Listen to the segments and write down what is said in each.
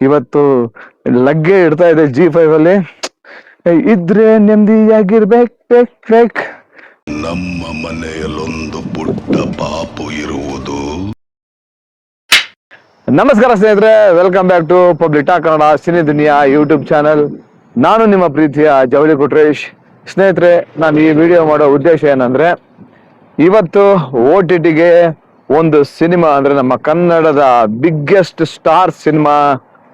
ಇವತ್ತು ಲಗ್ಗೆ ಇಡ್ತಾ ಇದೆ G5 ಅಲ್ಲಿ. ಇದ್ರೆ ನೆಮ್ಮದಿಯಾಗಿರ್ಬೇಕು. ನಮ್ಮ ಮನೆಯಲ್ಲೊಂದು ಪುಟ್ಟ ಪಾಪು ಇರುವುದು. ನಮಸ್ಕಾರ ಸ್ನೇಹಿತರೆ, welcome back to public talk Kannada cine Duniya YouTube channel. ನಾನು ನಿಮ್ಮ ಪ್ರೀತಿಯ ಜವಳಿ ಕೊಟ್ರೇಶ್. ಸ್ನೇಹಿತರೆ, ನಾನು ಈ ವಿಡಿಯೋ ಮಾಡೋ ಉದ್ದೇಶ ಏನಂದ್ರೆ, ಇವತ್ತು OTTಗೆ ಒಂದು ಸಿನಿಮಾ ಅಂದ್ರೆ ನಮ್ಮ ಕನ್ನಡದ ಬಿಗ್ಗೆಸ್ಟ್ ಸ್ಟಾರ್ ಸಿನಿಮಾ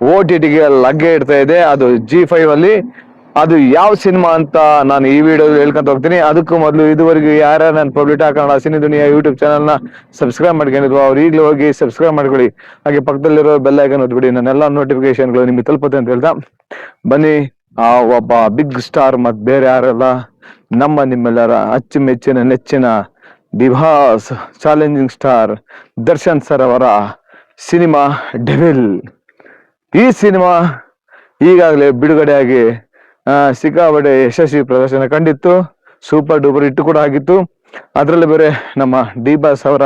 OTTಗೆ ಲಗ್ಗೆ ಇಡ್ತಾ ಇದೆ. ಅದು G5 ಅಲ್ಲಿ. ಅದು ಯಾವ ಸಿನಿಮಾ ಅಂತ ನಾನು ಈ ವಿಡಿಯೋದಲ್ಲಿ ಹೇಳ್ಕೊಂತ ಹೋಗ್ತೀನಿ. ಅದಕ್ಕೂ ಮೊದಲು ಇದುವರೆಗೂ ಯಾರು ನನ್ನ public talk Kannada cine Duniya YouTube ಚಾನಲ್ನ ಸಬ್ಸ್ಕ್ರೈಬ್ ಮಾಡ್ಕೊಂಡಿದ್ರು ಅವ್ರು ಈಗಲೂ ಹೋಗಿ ಸಬ್ಸ್ಕ್ರೈಬ್ ಮಾಡ್ಕೊಳ್ಳಿ. ಹಾಗೆ ಪಕ್ಕದಲ್ಲಿರೋ ಬೆಲ್ ಐಕಾನ್ ಒತ್ಬಿಡಿ, ನನ್ನೆಲ್ಲ ನೋಟಿಫಿಕೇಶನ್ಗಳು ನಿಮಗೆ ತಲುಪುತ್ತೆ ಅಂತ ಹೇಳ್ತಾ ಬನ್ನಿ. ಆ ಒಬ್ಬ ಬಿಗ್ ಸ್ಟಾರ್ ಮತ್ ಬೇರೆ ಯಾರಲ್ಲ, ನಮ್ಮ ನಿಮ್ಮೆಲ್ಲರ ಅಚ್ಚುಮೆಚ್ಚಿನ ನೆಚ್ಚಿನ Dewas challenging star Darshan sir ಅವರ ಸಿನಿಮಾ ಡೆವಿಲ್. ಈ ಸಿನಿಮಾ ಈಗಾಗಲೇ ಬಿಡುಗಡೆಯಾಗಿ ಸಿಕ್ಕಾಪಟ್ಟೆ ಯಶಸ್ವಿ ಪ್ರದರ್ಶನ ಕಂಡಿತ್ತು. ಸೂಪರ್ ಡೂಪರ್ ಹಿಟ್ ಕೂಡ ಆಗಿತ್ತು. ಅದರಲ್ಲಿ ಬೇರೆ ನಮ್ಮ ಡಿ ಬಾಸ್ ಅವರ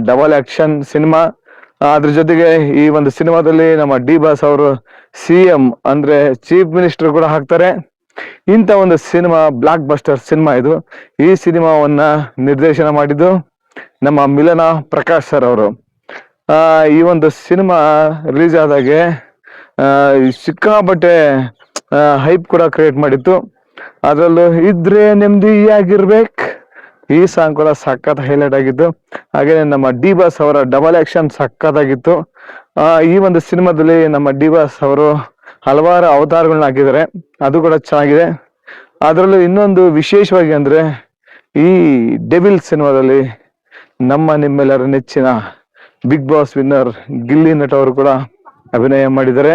ಡಬಲ್ ಆಕ್ಷನ್ ಸಿನಿಮಾ. ಅದ್ರ ಜೊತೆಗೆ ಈ ಒಂದು ಸಿನಿಮಾದಲ್ಲಿ ನಮ್ಮ ಡಿ ಬಾಸ್ ಅವರು CM ಅಂದ್ರೆ ಚೀಫ್ ಮಿನಿಸ್ಟರ್ ಕೂಡ ಹಾಕ್ತಾರೆ. ಇಂಥ ಒಂದು ಸಿನಿಮಾ, ಬ್ಲಾಕ್ ಬಸ್ಟರ್ ಸಿನಿಮಾ ಇದು. ಈ ಸಿನಿಮಾವನ್ನ ನಿರ್ದೇಶನ ಮಾಡಿದ್ದು ನಮ್ಮ ಮಿಲನ ಪ್ರಕಾಶ್ ಸರ್ ಅವರು. ಈ ಒಂದು ಸಿನಿಮಾ ರಿಲೀಸ್ ಆದಾಗೆ ಸಿಕ್ಕಾಪಟ್ಟೆ ಹೈಪ್ ಕೂಡ ಕ್ರಿಯೇಟ್ ಮಾಡಿತ್ತು. ಅದರಲ್ಲೂ ಇದ್ರೆ ನೆಮ್ಮದಿಯಾಗಿರ್ಬೇಕು ಈ ಸಾಂಗ್ ಕೂಡ ಸಖತ್ ಹೈಲೈಟ್ ಆಗಿತ್ತು. ಹಾಗೆ ನಮ್ಮ ಡಿ ಬಾಸ್ ಅವರ ಡಬಲ್ ಆಕ್ಷನ್ ಸಖತ್ತಾಗಿತ್ತು. ಈ ಒಂದು ಸಿನಿಮಾದಲ್ಲಿ ನಮ್ಮ ಡಿ ಬಾಸ್ ಅವರು ಹಲವಾರು ಅವತಾರಗಳನ್ನ ಹಾಕಿದ್ದಾರೆ, ಅದು ಕೂಡ ಚೆನ್ನಾಗಿದೆ. ಅದರಲ್ಲೂ ಇನ್ನೊಂದು ವಿಶೇಷವಾಗಿ ಅಂದ್ರೆ, ಈ ಡೆವಿಲ್ ಸಿನಿಮಾದಲ್ಲಿ ನಮ್ಮ ನಿಮ್ಮೆಲ್ಲರ ನೆಚ್ಚಿನ ಬಿಗ್ ಬಾಸ್ ವಿನ್ನರ್ ಗಿಲ್ಲಿ ನಟ ಅವರು ಕೂಡ ಅಭಿನಯ ಮಾಡಿದ್ದಾರೆ.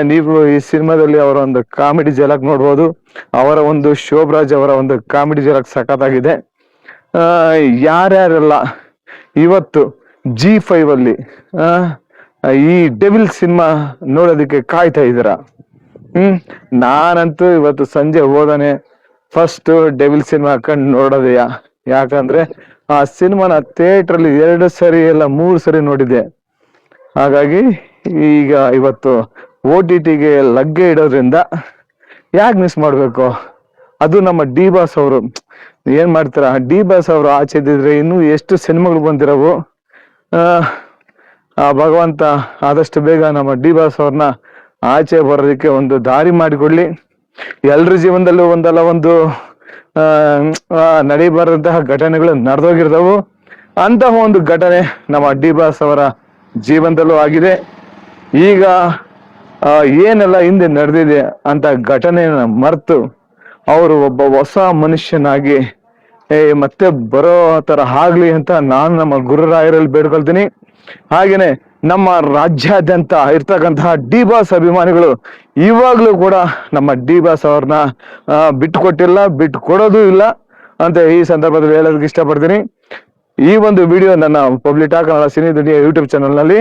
ನೀವು ಈ ಸಿನಿಮಾದಲ್ಲಿ ಅವರ ಒಂದು ಕಾಮಿಡಿ ಜಲಕ್ ನೋಡ್ಬೋದು. ಅವರ ಒಂದು ಶೋಭರಾಜ್ ಅವರ ಒಂದು ಕಾಮಿಡಿ ಜಲಕ್ ಸಖತ್ತಾಗಿದೆ. ಯಾರ್ಯಾರೆಲ್ಲ ಇವತ್ತು G5 ಅಲ್ಲಿ ಈ ಡೆವಿಲ್ ಸಿನಿಮಾ ನೋಡೋದಕ್ಕೆ ಕಾಯ್ತಾ ಇದ್ದೀರಾ? ನಾನಂತೂ ಇವತ್ತು ಸಂಜೆ ಹೋದಾನೆ ಫಸ್ಟ್ ಡೆವಿಲ್ ಸಿನಿಮಾ ಹಾಕೊಂಡು ನೋಡೋದೆಯಾ. ಯಾಕಂದ್ರೆ ಆ ಸಿನಿಮಾನ ಥಿಯೇಟ್ರಲ್ಲಿ 2 ಸರಿ ಎಲ್ಲ 3 ಸರಿ ನೋಡಿದ್ದೆ. ಹಾಗಾಗಿ ಈಗ ಇವತ್ತು OTTಗೆ ಲಗ್ಗೆ ಇಡೋದ್ರಿಂದ ಯಾಕೆ ಮಿಸ್ ಮಾಡ್ಬೇಕು? ಅದು ನಮ್ಮ ಡಿ ಬಾಸ್ ಅವರು ಏನ್ ಮಾಡ್ತಾರ, ಡಿ ಬಾಸ್ ಅವರು ಆಚೆ ಇದ್ದಿದ್ರೆ ಇನ್ನೂ ಎಷ್ಟು ಸಿನಿಮಾಗಳು ಬಂದಿರವು. ಆ ಭಗವಂತ ಆದಷ್ಟು ಬೇಗ ನಮ್ಮ ಡಿ ಬಾಸ್ ಅವ್ರನ್ನ ಆಚೆ ಬರೋದಕ್ಕೆ ಒಂದು ದಾರಿ ಮಾಡಿಕೊಡ್ಲಿ. ಎಲ್ರ ಜೀವನದಲ್ಲೂ ಒಂದಲ್ಲ ಒಂದು ನಡೀಬಾರದಂತಹ ಘಟನೆಗಳು ನಡೆದೋಗಿರ್ತಾವು. ಅಂತಹ ಒಂದು ಘಟನೆ ನಮ್ಮ ಡಿ ಬಾಸ್ ಅವರ ಜೀವನದಲ್ಲೂ ಆಗಿದೆ. ಈಗ ಏನೆಲ್ಲ ಹಿಂದೆ ನಡೆದಿದೆ ಅಂತ ಘಟನೆಯನ್ನ ಮರೆತು ಅವರು ಒಬ್ಬ ಹೊಸ ಮನುಷ್ಯನಾಗಿ ಮತ್ತೆ ಬರೋ ತರ ಆಗ್ಲಿ ಅಂತ ನಾನು ನಮ್ಮ ಗುರುರಾಯರಲ್ಲಿ ಬೇಡ್ಕೊಳ್ತೀನಿ. ಹಾಗೇನೆ ನಮ್ಮ ರಾಜ್ಯಾದ್ಯಂತ ಇರ್ತಕ್ಕಂತಹ ಡಿ ಬಾಸ್ ಅಭಿಮಾನಿಗಳು ಇವಾಗ್ಲೂ ಕೂಡ ನಮ್ಮ ಡಿ ಬಾಸ್ ಅವ್ರನ್ನ ಬಿಟ್ಟುಕೊಟ್ಟಿಲ್ಲ, ಬಿಟ್ಟು ಕೊಡೋದು ಇಲ್ಲ ಅಂತ ಈ ಸಂದರ್ಭದಲ್ಲಿ ಹೇಳೋದಕ್ಕೆ ಇಷ್ಟಪಡ್ತೀನಿ. ಈ ಒಂದು ವಿಡಿಯೋ ನನ್ನ public talk Kannada cine Duniya YouTube channel ನಲ್ಲಿ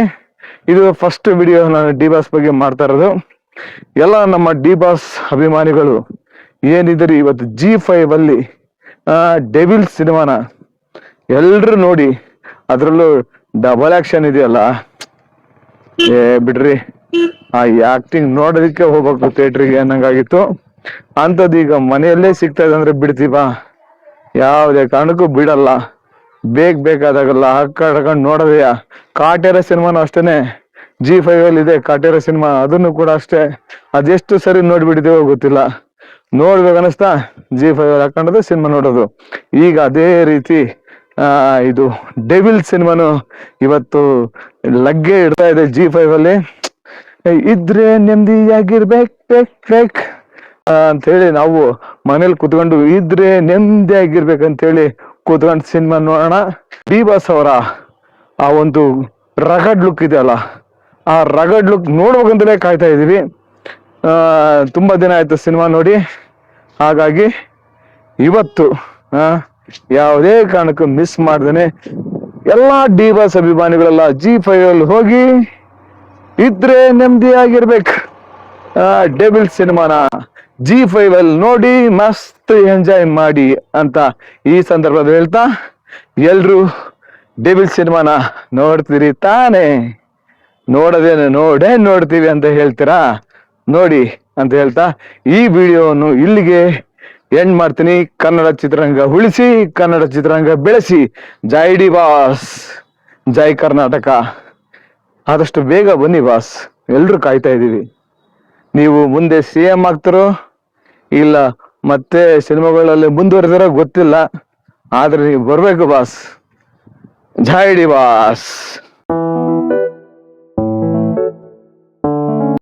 ಇದು ಫಸ್ಟ್ ವಿಡಿಯೋ ನಾನು ಡಿ ಬಾಸ್ ಬಗ್ಗೆ ಮಾಡ್ತಾ ಇರೋದು. ಎಲ್ಲ ನಮ್ಮ ಡಿ ಬಾಸ್ ಅಭಿಮಾನಿಗಳು ಏನಿದ್ರಿ ಇವತ್ತು G5 ಅಲ್ಲಿ ಡೆವಿಲ್ ಸಿನಿಮಾನ ಎಲ್ರು ನೋಡಿ. ಅದ್ರಲ್ಲೂ ಡಬಲ್ ಆಕ್ಷನ್ ಇದೆಯಲ್ಲ, ಬಿಡ್ರಿ, ಆ ಆಕ್ಟಿಂಗ್ ನೋಡೋದಕ್ಕೆ ಹೋಗ್ಬೇಕು ಥಿಯೇಟ್ರಿಗೆ ಅನ್ನಂಗಾಗಿತ್ತು. ಅಂಥದ್ದು ಈಗ ಮನೆಯಲ್ಲೇ ಸಿಗ್ತಾ ಇದೆ ಅಂದ್ರೆ ಬಿಡ್ತೀವ? ಯಾವುದೇ ಕಾರಣಕ್ಕೂ ಬಿಡಲ್ಲ. ಬೇಕಾದಾಗಲ್ಲ ಹಾಕೊಂಡು ನೋಡೋದೆಯಾ. ಕಾಟೇರ ಸಿನಿಮಾನು ಅಷ್ಟೇನೆ G5 ಅಲ್ಲಿ ಇದೆ. ಕಾಟೇರ ಸಿನಿಮಾ ಅದನ್ನು ಕೂಡ ಅಷ್ಟೇ. ಅದೆಷ್ಟು ಸರಿ ನೋಡ್ಬಿಟ್ಟಿದೇವೋ ಗೊತ್ತಿಲ್ಲ. ನೋಡ್ಬೇಕನ್ನಿಸ್ತಾ G5 ಅಲ್ಲಿ ಹಾಕೊಂಡದು ಸಿನಿಮಾ ನೋಡೋದು. ಈಗ ಅದೇ ರೀತಿ ಇದು ಡೆವಿಲ್ ಸಿನಿಮಾನು ಇವತ್ತು ಲಗ್ಗೆ ಇಡ್ತಾ ಇದೆ G5 ಅಲ್ಲಿ. ಇದ್ರೆ ನೆಮ್ಮದಿಯಾಗಿರ್ಬೇಕು ಅಂತ ಹೇಳಿ ನಾವು ಮನೇಲಿ ಕುತ್ಕೊಂಡು ಇದ್ರೆ ನೆಮ್ಮದಿಯಾಗಿರ್ಬೇಕಂತ ಹೇಳಿ ಕೂತ್ಕೊಂಡು ಸಿನಿಮಾ ನೋಡೋಣ. ಡಿ ಬಾಸ್ ಅವರ ಆ ಒಂದು ರಗಡ್ ಲುಕ್ ಇದೆಯಲ್ಲ, ಆ ರಗಡ್ ಲುಕ್ ನೋಡ್ಬೇಕಂತಲೇ ಕಾಯ್ತಾ ಇದೀವಿ. ತುಂಬಾ ದಿನ ಆಯ್ತು ಸಿನಿಮಾ ನೋಡಿ. ಹಾಗಾಗಿ ಇವತ್ತು ಯಾವುದೇ ಕಾರಣಕ್ಕೂ ಮಿಸ್ ಮಾಡ್ದೇನೆ ಎಲ್ಲಾ ಡಿ ಬಾಸ್ ಅಭಿಮಾನಿಗಳೆಲ್ಲ G5 ಅಲ್ಲಿ ಹೋಗಿ ಇದ್ರೆ ನೆಮ್ಮದಿಯಾಗಿರ್ಬೇಕು ಡೆವಿಲ್ ಸಿನಿಮಾನ G5 ಅಲ್ಲಿ ನೋಡಿ ಮಸ್ತ್ ಎಂಜಾಯ್ ಮಾಡಿ ಅಂತ ಈ ಸಂದರ್ಭದಲ್ಲಿ ಹೇಳ್ತಾ, ಎಲ್ರು ಡೆವಿಲ್ ಸಿನಿಮಾನ ನೋಡ್ತೀರಿ ತಾನೇ? ನೋಡೋದೇನು ನೋಡ್ತೀವಿ ಅಂತ ಹೇಳ್ತೀರಾ, ನೋಡಿ ಅಂತ ಹೇಳ್ತಾ ಈ ವಿಡಿಯೋವನ್ನು ಇಲ್ಲಿಗೆ ಎಂಡ್ ಮಾಡ್ತೀನಿ. ಕನ್ನಡ ಚಿತ್ರರಂಗ ಉಳಿಸಿ, ಕನ್ನಡ ಚಿತ್ರರಂಗ ಬೆಳೆಸಿ. ಜೈ ಡಿ ಬಾಸ್, ಜೈ ಕರ್ನಾಟಕ. ಆದಷ್ಟು ಬೇಗ ಬನ್ನಿ ಬಾಸ್, ಎಲ್ರು ಕಾಯ್ತಾ ಇದೀವಿ. ನೀವು ಮುಂದೆ CM ಆಗ್ತಿರೋ ಇಲ್ಲ ಮತ್ತೆ ಸಿನಿಮಾಗಳಲ್ಲಿ ಮುಂದುವರೆದಿರೋ ಗೊತ್ತಿಲ್ಲ, ಆದ್ರೆ ನೀವು ಬರ್ಬೇಕು ಬಾಸ್. ಜೈ ಡಿ ಬಾಸ್.